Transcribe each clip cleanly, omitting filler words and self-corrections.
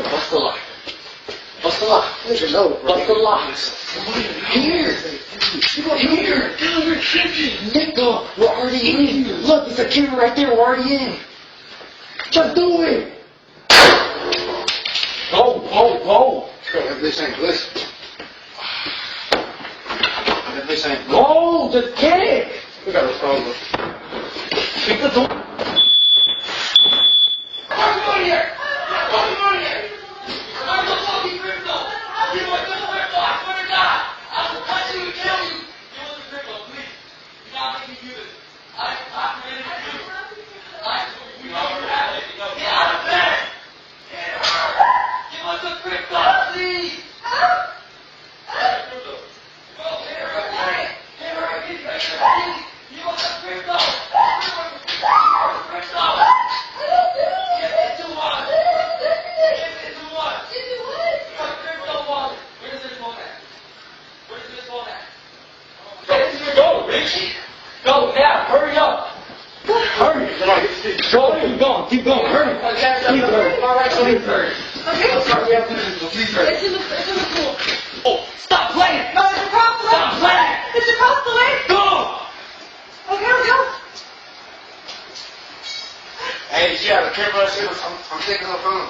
Bust the lock. Bust the lock. Bust the locks. Here. Here. Nigga, we're already in. Look, there's a camera right there. We're already in. Just do it. Go. If this ain't listen. If this ain't go, just get it. We got a problem. Keep the door. Go now, hurry up. Hurry. Go, keep going, hurry. It's in the pool. Oh, stop playing. No, it's across the way. Stop playing. It's across the way. Go. Okay, let's go. Hey, did you have a camera? I'm taking the phone.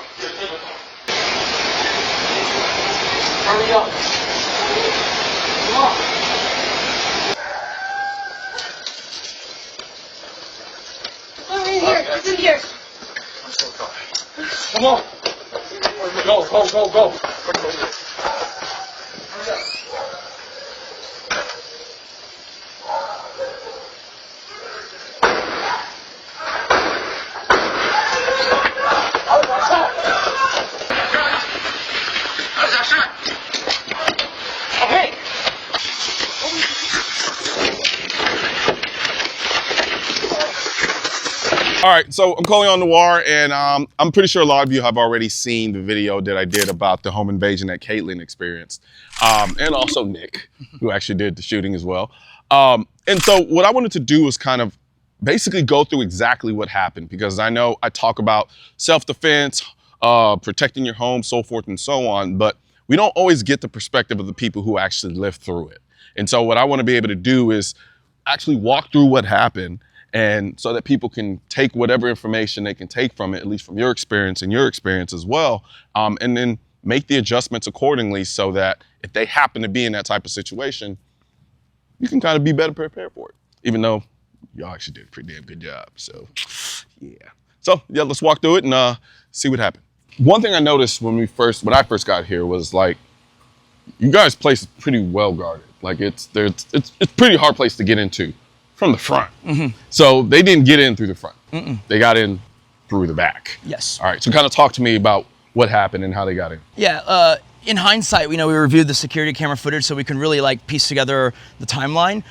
Hurry up. Come on. Oh, in here. It's in here. I'm so tired. Come on. Go. All right, so I'm Colion Noir, and I'm pretty sure a lot of you have already seen the video that I did about the home invasion that Kaitlyn experienced, and also Nick, who actually did the shooting as well. And so what I wanted to do was kind of basically go through exactly what happened, because I know I talk about self-defense, protecting your home, so forth and so on, but we don't always get the perspective of the people who actually lived through it. And so what I want to be able to do is actually walk through what happened, and so that people can take whatever information they can take from it, at least from your experience and your experience as well, and then make the adjustments accordingly so that if they happen to be in that type of situation, you can kind of be better prepared for it, even though y'all actually did a pretty damn good job. So, yeah. So, yeah, let's walk through it and see what happened. One thing I noticed when I first got here was, like, you guys' place is pretty well guarded. Like, it's a pretty hard place to get into from the front. Mm-hmm. So they didn't get in through the front. Mm-mm. They got in through the back. Yes. All right, so kind of talk to me about what happened and how they got in. Yeah, in hindsight, we reviewed the security camera footage so we can really like piece together the timeline.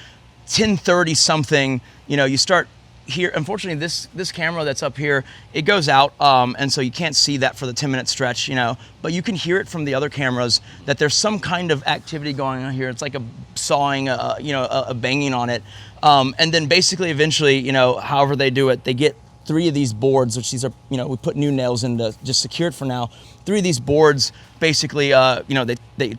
10:30 something, you start here. Unfortunately, this camera that's up here, it goes out, and so you can't see that for the 10-minute stretch, but you can hear it from the other cameras that there's some kind of activity going on here. It's like a sawing, a banging on it. And then basically, eventually, however they do it, they get 3 of these boards, which these are, we put new nails in to just secure it for now. 3 of these boards, basically, they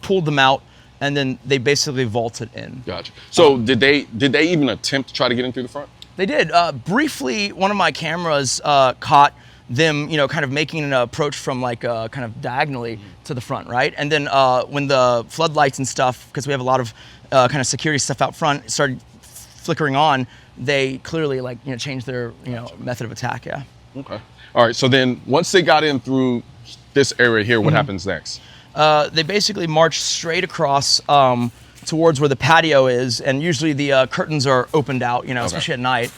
pulled them out, and then they basically vaulted in. Gotcha. So did they even attempt to try to get in through the front? They did. Briefly, one of my cameras caught them, kind of making an approach from like kind of diagonally to the front, right? And then when the floodlights and stuff, because we have a lot of kind of security stuff out front, started flickering on, they clearly changed their method of attack. Yeah. Okay. All right. So then once they got in through this area here, what happens next? They basically march straight across towards where the patio is, and usually the curtains are opened out, especially at night.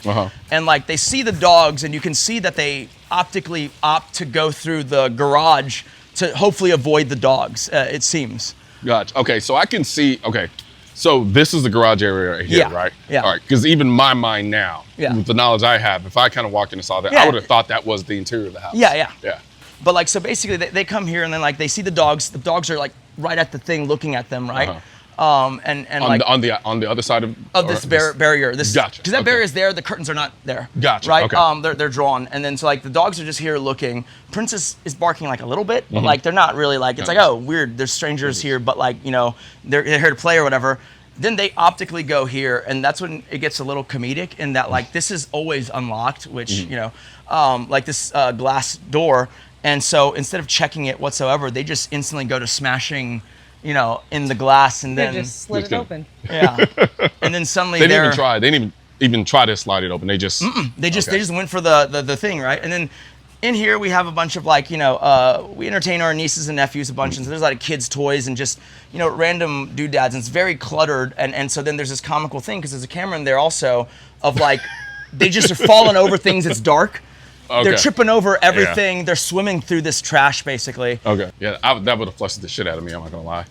And like they see the dogs, and you can see that they optically opt to go through the garage to hopefully avoid the dogs, it seems. Gotcha. Okay, so I can see, so this is the garage area right here, right? Yeah. All right, because even my mind now, with the knowledge I have, if I kind of walked in and saw that, I would have thought that was the interior of the house. Yeah. But like, so basically they come here and then like they see the dogs are like right at the thing looking at them, right? And on the other side of this barrier. Gotcha. Because that barrier is there, the curtains are not there. Gotcha. Right? Okay. They're drawn, and then so like the dogs are just here looking. Princess is barking like a little bit, but like they're not really like it's like, oh, weird. There's strangers here, but like they're here to play or whatever. Then they optically go here, and that's when it gets a little comedic in that like this is always unlocked, which like this glass door, and so instead of checking it whatsoever, they just instantly go to smashing. In the glass, and then They just slid it open. Yeah, and then suddenly they didn't even try. They didn't even try to slide it open. They just they just went for the thing, right? And then in here we have a bunch of like we entertain our nieces and nephews a bunch, and so there's a lot of kids' toys and just random doodads, and it's very cluttered. And so then there's this comical thing because there's a camera in there also of like they just are falling over things. It's dark. They're tripping over everything. Yeah. They're swimming through this trash, basically. Okay. Yeah, that would have flustered the shit out of me. I'm not gonna lie.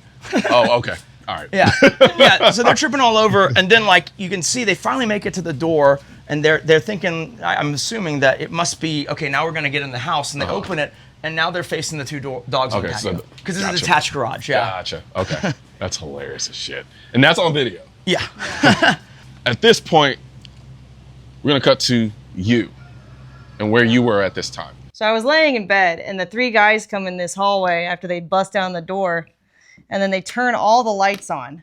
Oh, okay. All right. Yeah. Yeah. So they're tripping all over, and then like you can see they finally make it to the door, and they're thinking. I'm assuming that it must be okay. Now we're gonna get in the house, and they open it, and now they're facing the two dogs on the patio because this is a detached garage. Yeah. Gotcha. Okay. That's hilarious as shit, and that's on video. Yeah. At this point, we're gonna cut to you. And where you were at this time. So I was laying in bed, and the three guys come in this hallway after they bust down the door, and then they turn all the lights on.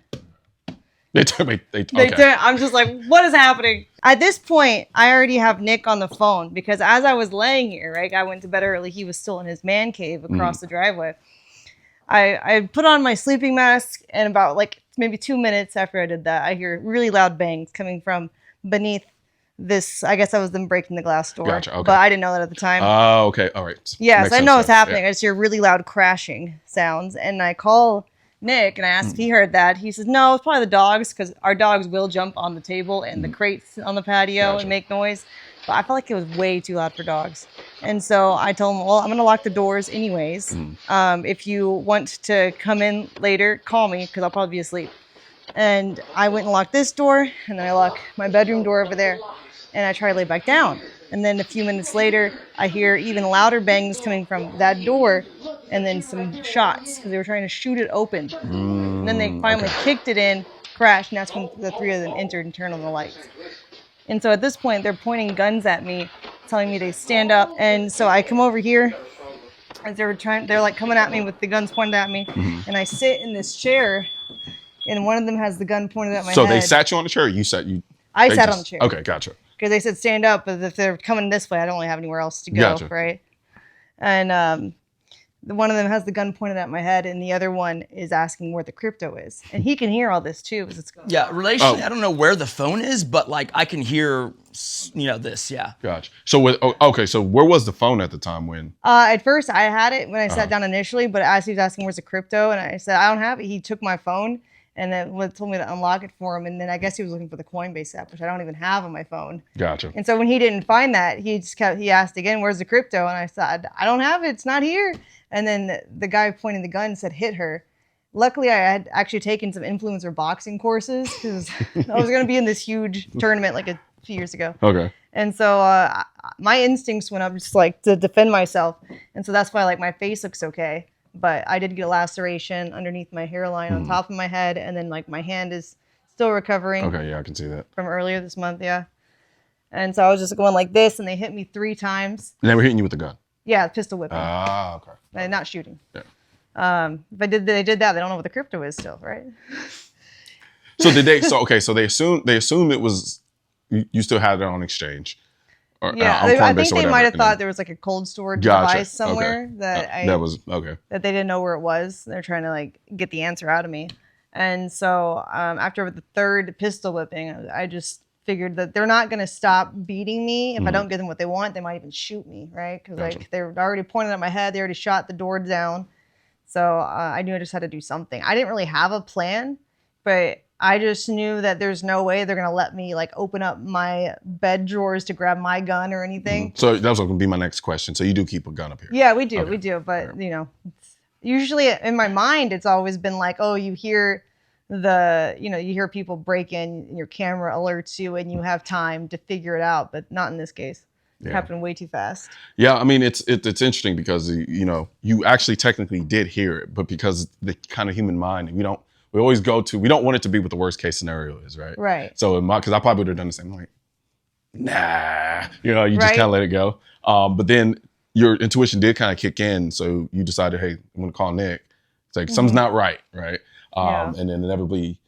I'm just like, what is happening? At this point, I already have Nick on the phone because as I was laying here, right, I went to bed early. He was still in his man cave across the driveway. I put on my sleeping mask, and about like maybe 2 minutes after I did that, I hear really loud bangs coming from beneath this. I guess that was them breaking the glass door. Gotcha, okay. But I didn't know that at the time. Oh, okay. All right. Yes, I know what's happening. I just hear really loud crashing sounds. And I call Nick and I asked if he heard that. He says, no, it's probably the dogs because our dogs will jump on the table and the crates on the patio and make noise. But I felt like it was way too loud for dogs. And so I told him, well, I'm going to lock the doors anyways. If you want to come in later, call me because I'll probably be asleep. And I went and locked this door, and I locked my bedroom door over there. And I try to lay back down. And then a few minutes later, I hear even louder bangs coming from that door and then some shots because they were trying to shoot it open. And then they finally kicked it in, crashed, and that's when the three of them entered and turned on the lights. And so at this point, they're pointing guns at me, telling me to stand up. And so I come over here as they're like coming at me with the guns pointed at me. And I sit in this chair, and one of them has the gun pointed at my head. So they sat you on the chair, or you sat you? I sat on the chair. Okay, gotcha. Because they said stand up, but if they're coming this way, I don't really have anywhere else to go, right? And one of them has the gun pointed at my head, and the other one is asking where the crypto is. And he can hear all this too. Relationally, I don't know where the phone is, but like I can hear, this, Gotcha. So so where was the phone at the time when? At first, I had it when I sat down initially, but as he was asking where's the crypto, and I said I don't have it, he took my phone. And then told me to unlock it for him. And then I guess he was looking for the Coinbase app, which I don't even have on my phone. Gotcha. And so when he didn't find that, he asked again, where's the crypto? And I said, I don't have it. It's not here. And then the guy pointing the gun said, hit her. Luckily, I had actually taken some influencer boxing courses because I was going to be in this huge tournament like a few years ago. Okay. And so my instincts went up just like to defend myself. And so that's why like my face looks okay. But I did get a laceration underneath my hairline on top of my head. And then like my hand is still recovering. Okay, yeah, I can see that. From earlier this month, yeah. And so I was just going like this, and they hit me 3 times. And they were hitting you with the gun? Yeah, pistol whipping. Ah, okay. Not shooting. Yeah. If they did that, they don't know what the crypto is still, right? So did they, so they assumed it was, you still had it on exchange. Or, yeah, I think they might have thought there was like a cold storage device somewhere that they didn't know where it was. They're trying to like get the answer out of me. And so after the 3rd pistol whipping, I just figured that they're not going to stop beating me. If I don't give them what they want, they might even shoot me, right? Because like they're already pointing at my head. They already shot the door down. So I knew I just had to do something. I didn't really have a plan, but I just knew that there's no way they're gonna let me like open up my bed drawers to grab my gun or anything. So that was going to be my next question. So you do keep a gun up here? Yeah, we do, Okay. we do. But you know, usually in my mind, it's always been like, oh, you hear you hear people break in, your camera alerts you, and you have time to figure it out. But not in this case. It happened way too fast. Yeah, I mean, it's interesting because, you know, you actually technically did hear it, but because the kind of human mind, we always we don't want it to be what the worst case scenario is, right? Right. So because I probably would have done the same, like, nah, you know, you just kind of let it go. But then your intuition did kind of kick in. So you decided, hey, I'm going to call Nick. It's like, something's not right, right? And then inevitably,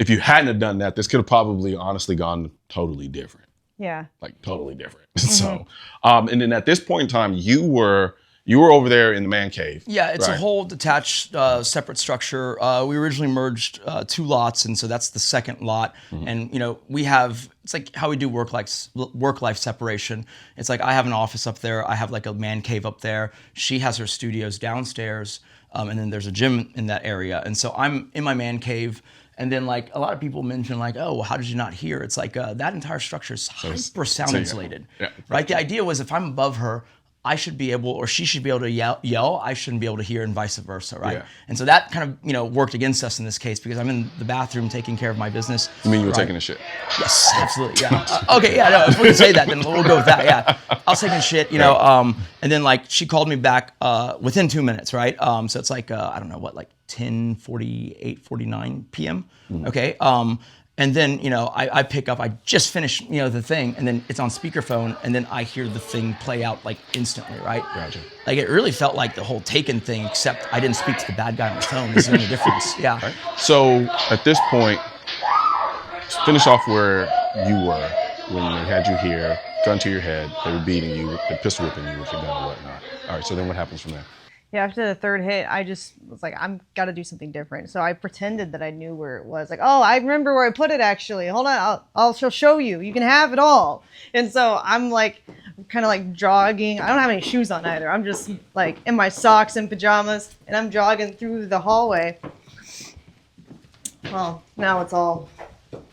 if you hadn't have done that, this could have probably honestly gone totally different. Yeah. Like totally different. So, and then at this point in time, you were over there in the man cave. Yeah, it's right? a whole detached, separate structure. We originally merged 2 lots, and so that's the second lot. And you know, it's like how we do work life separation. It's like I have an office up there, I have like a man cave up there. She has her studios downstairs, and then there's a gym in that area. And so I'm in my man cave. And then, like, a lot of people mention, like, oh, well, how did you not hear? It's like that entire structure is hyper sound insulated, right? The idea was if I'm above her, I should be able, or she should be able to yell. I shouldn't be able to hear, and vice versa, right? Yeah. And so that kind of, you know, worked against us in this case because I'm in the bathroom taking care of my business. You mean you were taking a shit? Yes, absolutely, yeah. Okay, yeah, no, if we can say that, then we'll go with that, yeah. I was taking shit, you know, and then, like, she called me back within 2 minutes, right? So it's like, I don't know, what, like 10:48, 49 p.m., okay? And then, you know, I pick up, I just finished, you know, the thing, and then it's on speakerphone, and then I hear the thing play out, like, instantly, right? Gotcha. Like, it really felt like the whole Taken thing, except I didn't speak to the bad guy on the phone. Is the only difference, yeah. Right. So, at this point, finish off where you were when they had you here, gun to your head, they were beating you, they're pistol whipping you with your gun and whatnot. All right, so then what happens from there? Yeah, after the third hit, I just was like, I'm got to do something different. So I pretended that I knew where it was. Like, oh, I remember where I put it, actually. Hold on, I'll show you. You can have it all. And so I'm like, kind of like jogging. I don't have any shoes on either. I'm just like in my socks and pajamas, and I'm jogging through the hallway. Well, now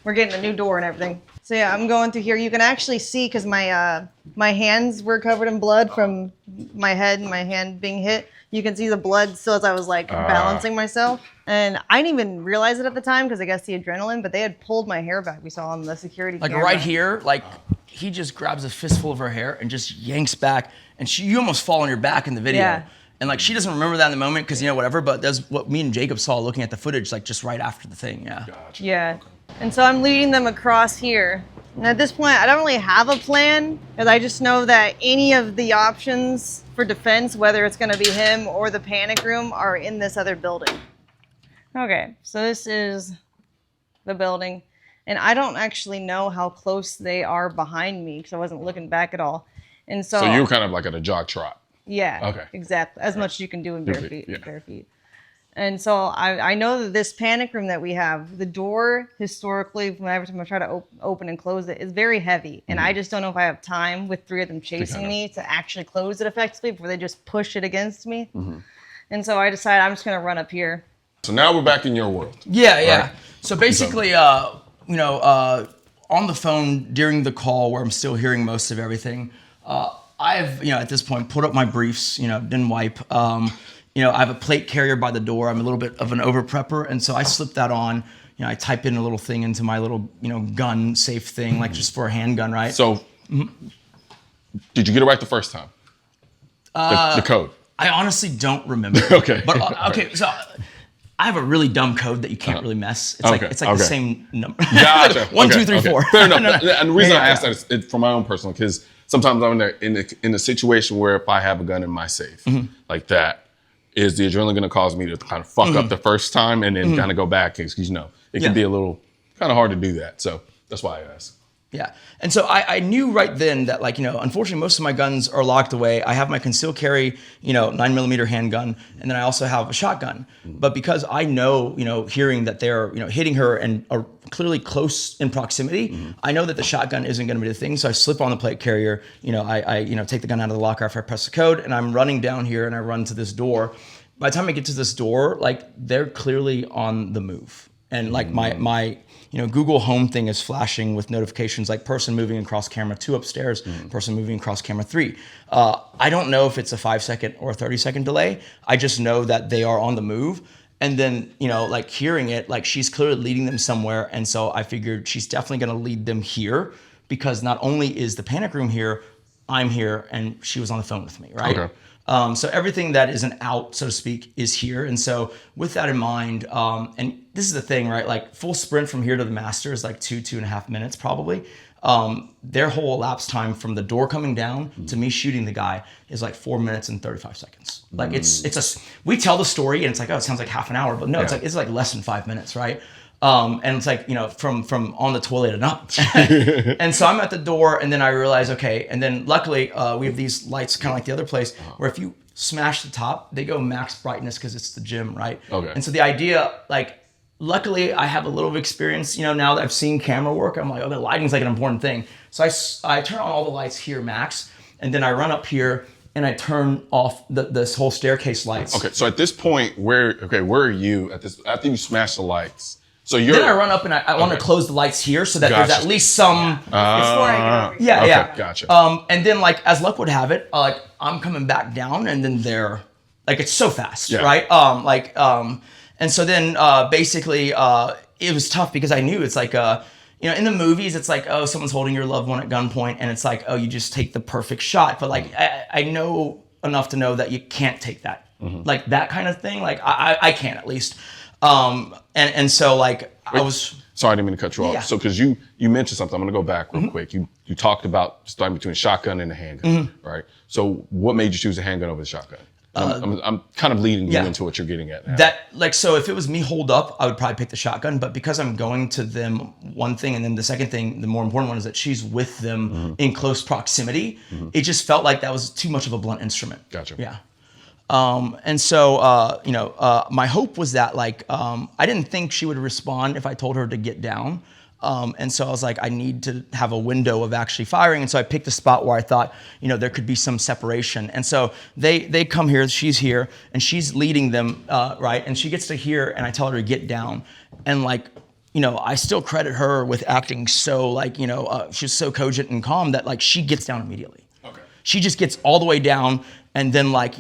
we're getting a new door and everything. So yeah, I'm going through here. You can actually see, because my hands were covered in blood from my head and my hand being hit. You can see the blood still as I was like balancing myself. And I didn't even realize it at the time because I guess the adrenaline, but they had pulled my hair back. We saw on the security camera. Like right here, like he just grabs a fistful of her hair and just yanks back, and you almost fall on your back in the video. Yeah. And like she doesn't remember that in the moment because, you know, whatever, but that's what me and Jacob saw looking at the footage, like just right after the thing, yeah. Gotcha. Yeah. And so I'm leading them across here. And at this point, I don't really have a plan, because I just know that any of the options for defense, whether it's going to be him or the panic room, are in this other building. Okay, so this is the building. And I don't actually know how close they are behind me, because I wasn't looking back at all. And so you were kind of like at a jog trot. Yeah, okay. Exactly. As much as you can do in bare feet. Yeah. Bare feet. And so I know that this panic room that we have, the door historically, every time I try to open and close it, is very heavy. And I just don't know if I have time with 3 of them chasing me to actually close it effectively before they just push it against me. And so I decided I'm just going to run up here. So now we're back in your world. Yeah, yeah. Right? So basically, you know, on the phone during the call where I'm still hearing most of everything, I've, you know, at this point, put up my briefs, you know, didn't wipe. You know, I have a plate carrier by the door. I'm a little bit of an over prepper. And so I slip that on. You know, I type in a little thing into my little, you know, gun safe thing, like just for a handgun, right? So, did you get it right the first time? The code? I honestly don't remember. Okay. But, okay, so I have a really dumb code that you can't really mess. It's like the same number. Gotcha. 1, 2, 3, 4. Fair enough. And the reason I asked that is for my own personal, because sometimes I'm in a situation where if I have a gun in my safe like that, is the adrenaline going to cause me to kind of fuck up the first time and then kind of go back? Because, you know, it can be a little kind of hard to do that. So that's why I asked. Yeah. And so I knew right then that, like, you know, unfortunately, most of my guns are locked away. I have my concealed carry, you know, 9mm handgun, and then I also have a shotgun. But because I know, you know, hearing that they're, you know, hitting her and are clearly close in proximity, I know that the shotgun isn't going to be the thing. So I slip on the plate carrier, you know, I you know, take the gun out of the locker after I press the code, and I'm running down here and I run to this door. by the time I get to this door, like they're clearly on the move. And like my Google Home thing is flashing with notifications like person moving across camera 2 upstairs, person moving across camera 3. I don't know if it's a 5-second or a 30-second delay. I just know that they are on the move. And then, like hearing it, like she's clearly leading them somewhere. And so I figured she's definitely going to lead them here because not only is the panic room here, I'm here and she was on the phone with me, right? Okay. So everything that is an out, so to speak, is here. And so with that in mind, and this is the thing, right? Like full sprint from here to the master is like 2.5 minutes probably. Their whole elapsed time from the door coming down to me shooting the guy is like 4 minutes and 35 seconds. Like we tell the story and it's like, oh, it sounds like half an hour, but no, it's like less than 5 minutes, right? And it's like, from on the toilet and up. And so I'm at the door and then I realize, okay. And then luckily we have these lights kind of like the other place where if you smash the top, they go max brightness because it's the gym, right? Okay. And so the idea, like, luckily I have a little of experience, now that I've seen camera work, I'm like, oh, the lighting's like an important thing. So I turn on all the lights here max and then I run up here and I turn off this whole staircase lights. Okay. So at this point, where are you at this, after you smash the lights? So you're. Then I run up and I want to close the lights here so that there's at least some. Before I get over here. Yeah. Gotcha. And then like as luck would have it, like I'm coming back down and then they're like it's so fast, right? And so then basically it was tough because I knew it's like in the movies it's like, oh, someone's holding your loved one at gunpoint and it's like, oh, you just take the perfect shot, but like I know enough to know that you can't take that, like that kind of thing. Like I can't at least. And so like I was. Sorry, I didn't mean to cut you off. Yeah. So because you mentioned something, I'm gonna go back real quick. You talked about starting between a shotgun and a handgun, right? So what made you choose a handgun over the shotgun? I'm kind of leading you into what you're getting at now. That like, so if it was me holed up, I would probably pick the shotgun, but because I'm going to them, one thing, and then the second thing, the more important one is that she's with them in close proximity. It just felt like that was too much of a blunt instrument. Gotcha. Yeah. And so, my hope was that like, I didn't think she would respond if I told her to get down. And so I was like, I need to have a window of actually firing. And so I picked a spot where I thought, there could be some separation. And so they come here, she's here, and she's leading them, right? And she gets to here, and I tell her to get down. And like, I still credit her with acting so like, she's so cogent and calm that like she gets down immediately. Okay. She just gets all the way down. And then like,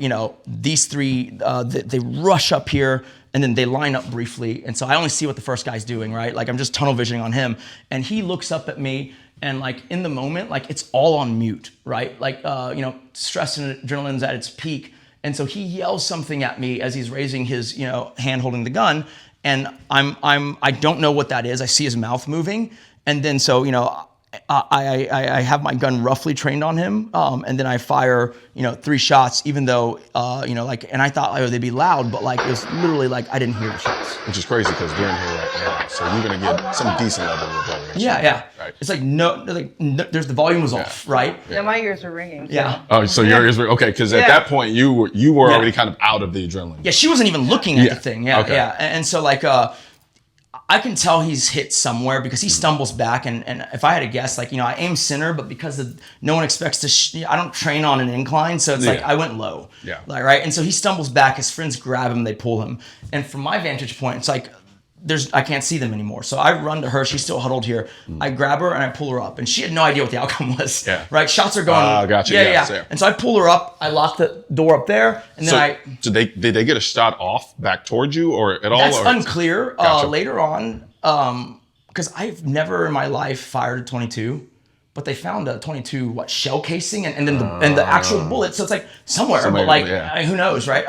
these three, they rush up here and then they line up briefly. And so I only see what the first guy's doing, right? Like I'm just tunnel visioning on him. And he looks up at me and like in the moment, like it's all on mute, right? Like, stress and adrenaline's at its peak. And so he yells something at me as he's raising his, hand holding the gun. And I don't know what that is. I see his mouth moving. And then so, I have my gun roughly trained on him, and then I fire, 3 shots, even though, and I thought they'd be loud, but like it was literally like I didn't hear the shots. Which is crazy because we're in here right now, so you're gonna get some decent level of rebellion. Yeah. Right. It's like no, there's the volume was off, right? Yeah, my ears are ringing. Yeah. Oh, so your ears were okay because at that point you were already kind of out of the adrenaline. Yeah, she wasn't even looking at the thing. Yeah, okay. yeah, and so like. I can tell he's hit somewhere because he stumbles back, and if I had to guess, like, I aim center, but because no one expects to, I don't train on an incline, so it's like I went low. Yeah. Like, right? And so he stumbles back, his friends grab him, they pull him. And from my vantage point, it's like, I can't see them anymore. So I run to her, she's still huddled here. I grab her and I pull her up, and she had no idea what the outcome was. Yeah. Right? Shots are going. Gotcha. Yeah. And so I pull her up, I lock the door up there, and then So did they get a shot off back towards you or at all? That's or? unclear. Gotcha. Later on, because I've never in my life fired a 22, but they found a 22 shell casing and then the actual bullet. So it's like somewhere but like who knows, right?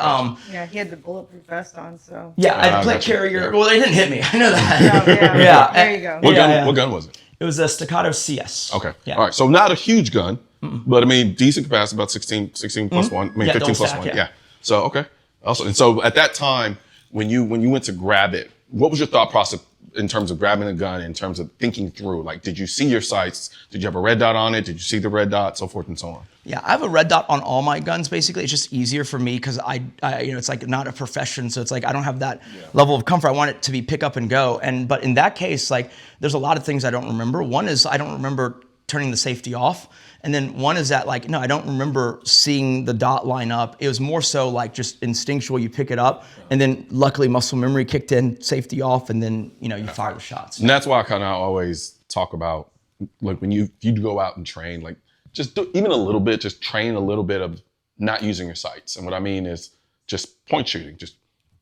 Yeah, he had the bulletproof vest on, so. Yeah, I had plate carrier. Yeah. Well, they didn't hit me. I know that. Yeah. There you go. What gun was it? It was a Staccato CS. Okay. Yeah. All right. So not a huge gun, but I mean decent capacity, about 16 plus one. I mean 15 plus stack, one. Yeah. So okay. Also, and so at that time when you went to grab it, what was your thought process in terms of grabbing a gun, in terms of thinking through? Like, did you see your sights? Did you have a red dot on it? Did you see the red dot? So forth and so on. Yeah, I have a red dot on all my guns. Basically, it's just easier for me because I it's like not a profession, so it's like I don't have that level of comfort. I want it to be pick up and go. But in that case, like, there's a lot of things I don't remember. One is I don't remember turning the safety off. And then one is that like, no, I don't remember seeing the dot line up. It was more so like just instinctual, you pick it up, and then luckily muscle memory kicked in, safety off, and then, you know, you fire the shots. And that's why I kind of always talk about, like when you go out and train, like just do even a little bit, just train a little bit of not using your sights. And what I mean is just point shooting, just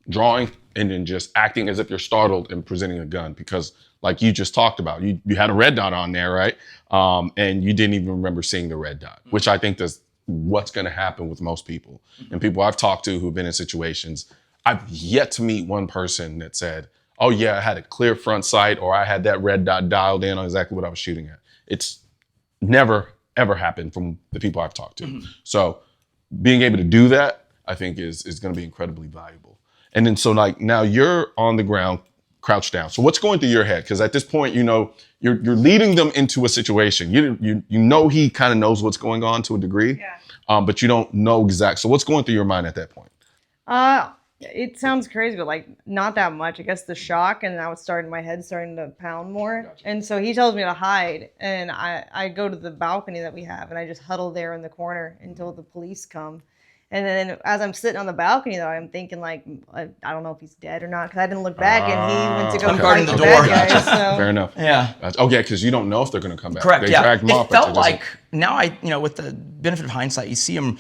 drawing and then just acting as if you're startled and presenting a gun, because like you just talked about, you had a red dot on there, right? And you didn't even remember seeing the red dot, which I think is what's going to happen with most people. And people I've talked to who've been in situations, I've yet to meet one person that said, oh yeah, I had a clear front sight, or I had that red dot dialed in on exactly what I was shooting at. It's never, ever happened from the people I've talked to. So being able to do that, I think is going to be incredibly valuable. And then so like now you're on the ground, crouched down. So what's going through your head? Because at this point, you know, you're leading them into a situation. You know he kind of knows what's going on to a degree, but you don't know exact. So what's going through your mind at that point? It sounds crazy, but like not that much. I guess the shock, and now it's starting, my head starting to pound more. Gotcha. And so he tells me to hide, and I go to the balcony that we have, and I just huddle there in the corner until the police come. And then as I'm sitting on the balcony, though, I'm thinking like, I don't know if he's dead or not, because I didn't look back, and he went to go guarding fight the the door. bad guys. So. Fair enough. Yeah. Okay, because you don't know if they're going to come back. Correct. They Yeah. dragged them off, It but felt like now with the benefit of hindsight, you see them.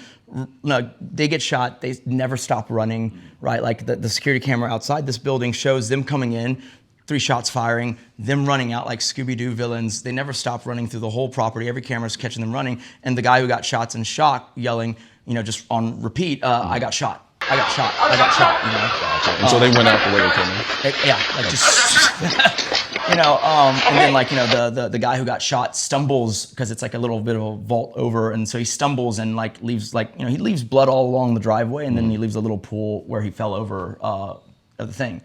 They get shot. They never stop running. Right. Like the security camera outside this building shows them coming in, 3 shots firing, them running out like Scooby-Doo villains. They never stop running through the whole property. Every camera's catching them running, and the guy who got shots in shock yelling, you know, just on repeat, I got shot. I got shot. I got shot. You know. And so they went out the way they came in. Yeah, like just you know, and then like, you know, the guy who got shot stumbles because it's like a little bit of a vault over, and so he stumbles and like leaves, like, you know, he leaves blood all along the driveway, and then he leaves a little pool where he fell over the thing.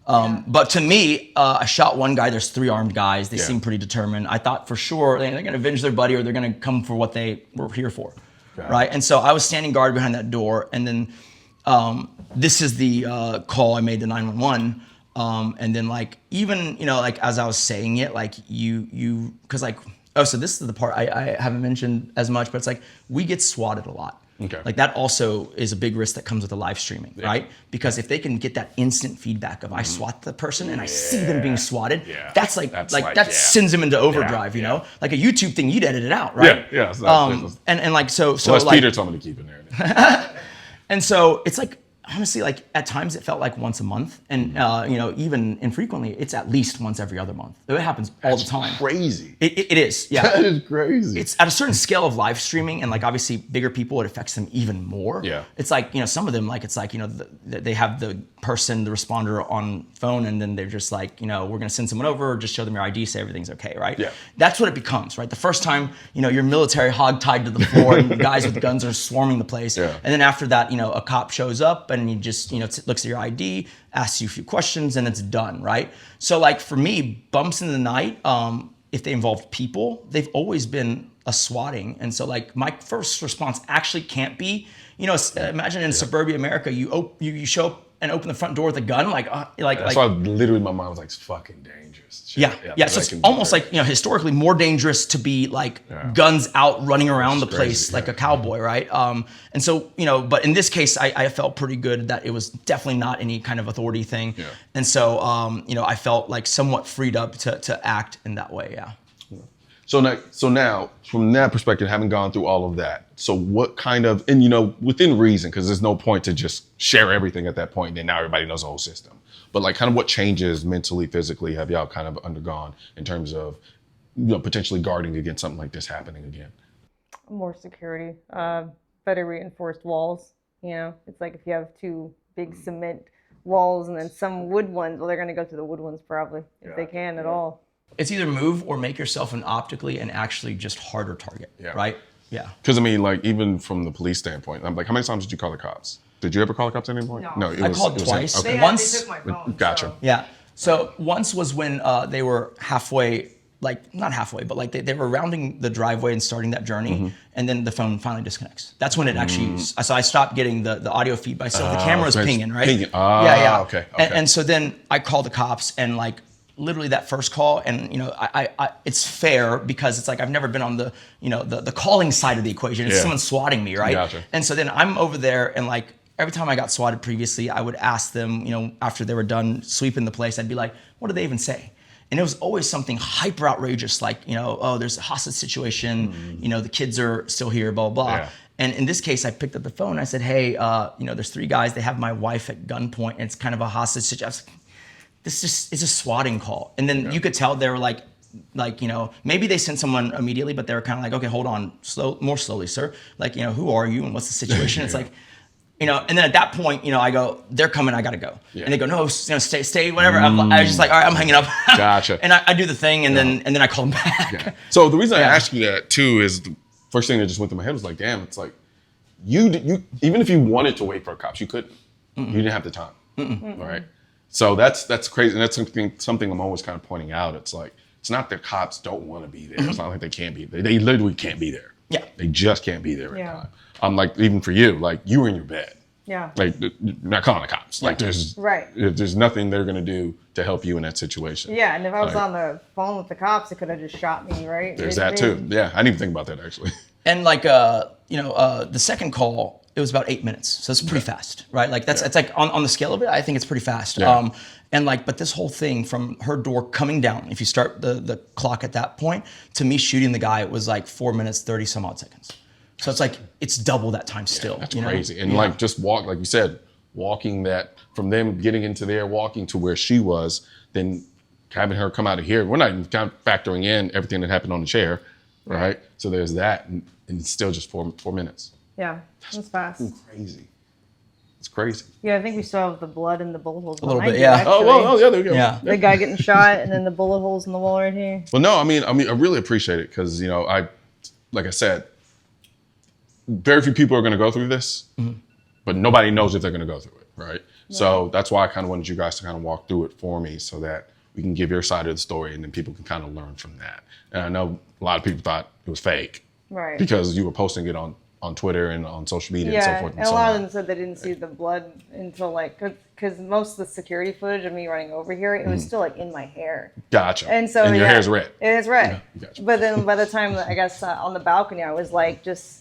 But to me, I shot one guy. There's 3 armed guys. They seem pretty determined. I thought for sure they're going to avenge their buddy, or they're going to come for what they were here for, right? And so I was standing guard behind that door, and then this is the call I made to 911. And then like, even, you know, like as I was saying it, like you, cause like, oh, so this is the part I haven't mentioned as much, but it's like, we get swatted a lot. Okay. Like that also is a big risk that comes with the live streaming, right? Because if they can get that instant feedback of I swat the person and I see them being swatted, that's like that sends them into overdrive, you know? Like a YouTube thing, you'd edit it out, right? Yeah. And like, so unless like, Peter told me to keep it there. And so it's like, honestly, like at times it felt like once a month, and you know, even infrequently, it's at least once every other month. It happens all the time. Crazy. It is, yeah. That is crazy. It's at a certain scale of live streaming, and like obviously bigger people, it affects them even more. Yeah. It's like, you know, some of them, like it's like, you know, they have the person, the responder on phone, and then they're just like, you know, we're gonna send someone over, just show them your ID, say everything's okay, right? Yeah. That's what it becomes, right? The first time, you know, you're military hog-tied to the floor, and the guys with guns are swarming the place. Yeah. And then after that, you know, a cop shows up, and he just, you know, looks at your ID, asks you a few questions, and it's done, right? So like for me, bumps in the night, if they involved people, they've always been a swatting. And so like my first response actually can't be, you know, imagine in suburbia America, you show up and open the front door with a gun, That's why literally my mind was like, it's fucking dangerous. Shit. Yeah. So it's almost like, you know, historically more dangerous to be like guns out running around the place like a cowboy, right? And so, you know, but in this case, I felt pretty good that it was definitely not any kind of authority thing. Yeah. And so, you know, I felt like somewhat freed up to act in that way, yeah. So now, from that perspective, having gone through all of that, so what kind of, and you know, within reason, because there's no point to just share everything at that point, and then now everybody knows the whole system. But like, kind of what changes mentally, physically have y'all kind of undergone in terms of, you know, potentially guarding against something like this happening again? More security, better reinforced walls. You know, it's like if you have 2 big cement walls and then some wood ones, well, they're going to go through the wood ones probably, if they can at all. It's either move or make yourself an optically and actually just harder target, right? Yeah. Because I mean, like, even from the police standpoint, I'm like, how many times did you call the cops? Did you ever call the cops at any point? No. I called twice. Okay. Once. They took my phone. Gotcha. So. Yeah. So once was when they were halfway, like not halfway, but like they were rounding the driveway and starting that journey, and then the phone finally disconnects. That's when it actually. So I stopped getting the audio feed by, so the camera was pinging, right? Pinging. Yeah. Okay. And so then I called the cops, and like literally that first call, and I it's fair because it's like I've never been on the the calling side of the equation. It's someone swatting me, right? Gotcha. And so then I'm over there, and like every time I got swatted previously, I would ask them, after they were done sweeping the place, I'd be like, what do they even say? And it was always something hyper outrageous, like, oh, there's a hostage situation, the kids are still here, blah, blah, blah. Yeah. And in this case, I picked up the phone. I said, hey, there's 3 guys. They have my wife at gunpoint, and it's kind of a hostage situation. I was like, this is a swatting call. And then you could tell they were like, maybe they sent someone immediately, but they were kind of like, okay, hold on, more slowly, sir. Like, who are you and what's the situation? It's like, and then at that point, I go, they're coming, I gotta go. Yeah. And they go, no, stay, whatever. I was just like, all right, I'm hanging up. Gotcha. And I do the thing, and then I call them back. Yeah. So the reason I asked you that too is the first thing that just went through my head was like, damn, it's like you even if you wanted to wait for cops, you couldn't. You didn't have the time. Right. So that's crazy, and that's something I'm always kind of pointing out. It's like it's not that cops don't want to be there. It's not like they can't be there. They literally can't be there. Yeah. They just can't be there at time. I'm like, even for you, like you were in your bed. Yeah. Like you're not calling the cops. Like there's nothing they're gonna do to help you in that situation. Yeah, and if I was on the phone with the cops, they could have just shot me, right? There's that too. Yeah, I didn't even think about that actually. And like the second call, it was about 8 minutes, so it's pretty fast, right? Like it's like on the scale of it, I think it's pretty fast. Yeah. And like, but this whole thing from her door coming down, if you start the clock at that point, to me shooting the guy, it was like 4 minutes 30 some odd seconds. So it's like it's double that time still. That's crazy. And like just walk, like you said, walking that from them getting into there, walking to where she was, then having her come out of here. We're not even factoring in everything that happened on the chair, right? So there's that, and it's still just 4 minutes. Yeah, that's fast. Crazy. It's crazy. Yeah, I think we still have the blood in the bullet holes. A little behind bit, you, yeah. actually. Oh, yeah, there we go. Yeah. The guy getting shot, and then the bullet holes in the wall right here. Well, no, I mean, I really appreciate it because like I said, very few people are going to go through this, but nobody knows if they're going to go through it, right? So that's why I kind of wanted you guys to kind of walk through it for me so that we can give your side of the story and then people can kind of learn from that. And I know a lot of people thought it was fake, right? Because you were posting it on Twitter and on social media and so forth. And a lot of them said they didn't see the blood until because most of the security footage of me running over here, it was still like in my hair. Gotcha. And so your hair's red. It is red. Yeah, gotcha. But then by the time I guess on the balcony, I was like just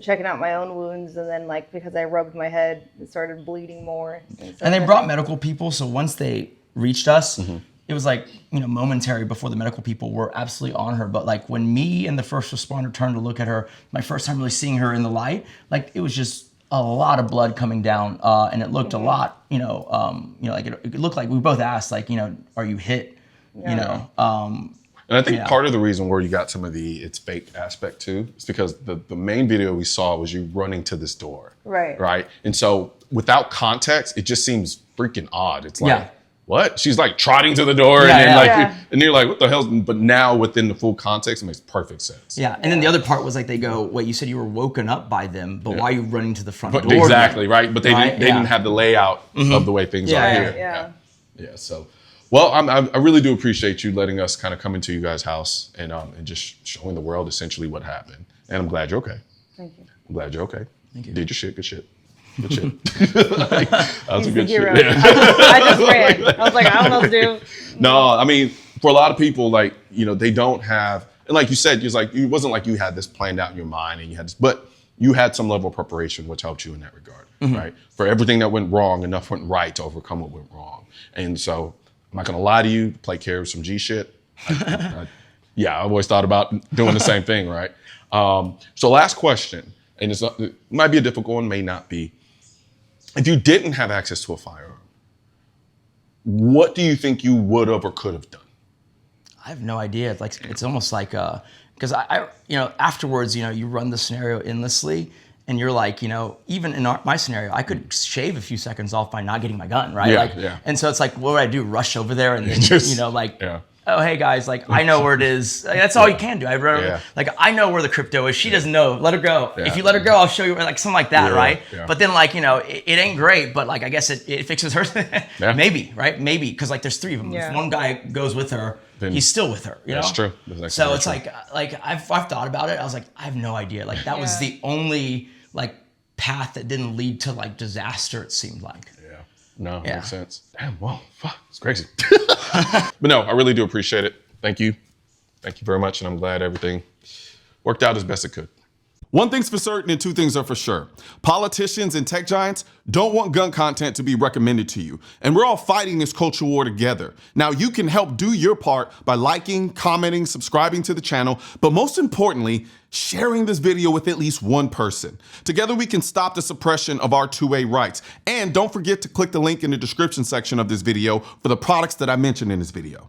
checking out my own wounds, and then like because I rubbed my head, it started bleeding more. And they brought medical people, so once they reached us, it was like momentary before the medical people were absolutely on her. But like when me and the first responder turned to look at her, my first time really seeing her in the light, like it was just a lot of blood coming down, and it looked a lot, like it looked like we both asked, like are you hit, And I think part of the reason where you got some of the it's fake aspect too is because the main video we saw was you running to this door. Right. Right. And so without context, it just seems freaking odd. It's like, what? She's like trotting to the door and then and you're like, what the hell? But now within the full context, it makes perfect sense. Yeah. And then the other part was like they go, wait, you said you were woken up by them, but why are you running to the front door? Exactly, right? But they didn't have the layout of the way things are here. Yeah. So well, I really do appreciate you letting us kind of come into you guys' house and just showing the world essentially what happened. And I'm glad you're okay. Thank you. I'm glad you're okay. Thank you. Did your shit. Good shit. Good shit. That was a good shit. I just ran. I was like, I don't know what to do. No, I mean, for a lot of people, like, they don't have, and like you said, it wasn't like you had this planned out in your mind and you had this, but you had some level of preparation, which helped you in that regard, right? For everything that went wrong, enough went right to overcome what went wrong. And so, I'm not gonna lie to you, play care of some G shit. I always thought about doing the same thing, right? So last question, and it might be a difficult one, may not be. If you didn't have access to a firearm, what do you think you would have or could have done? I have no idea. It's almost like because I afterwards, you run the scenario endlessly. And you're like, even in my scenario, I could shave a few seconds off by not getting my gun, right? And so it's like, what would I do? Rush over there and then, oh, hey guys, like I know where it is. Like, that's all you can do. I know where the crypto is. She doesn't know. Let her go. If you let her go, I'll show you, like something like that, right? But then it ain't great, but like I guess it fixes her. Maybe, right? Maybe because like there's 3 of them. If one guy goes with her, then he's still with her. That's true. So it's like I've thought about it. I was like, I have no idea. Like that was the only like path that didn't lead to like disaster. It seemed like. Yeah. No, makes sense. Damn. Well, fuck. It's crazy. But no, I really do appreciate it. Thank you. Thank you very much. And I'm glad everything worked out as best it could. One thing's for certain and two things are for sure. Politicians and tech giants don't want gun content to be recommended to you. And we're all fighting this culture war together. Now you can help do your part by liking, commenting, subscribing to the channel, but most importantly, sharing this video with at least one person. Together we can stop the suppression of our 2A rights. And don't forget to click the link in the description section of this video for the products that I mentioned in this video.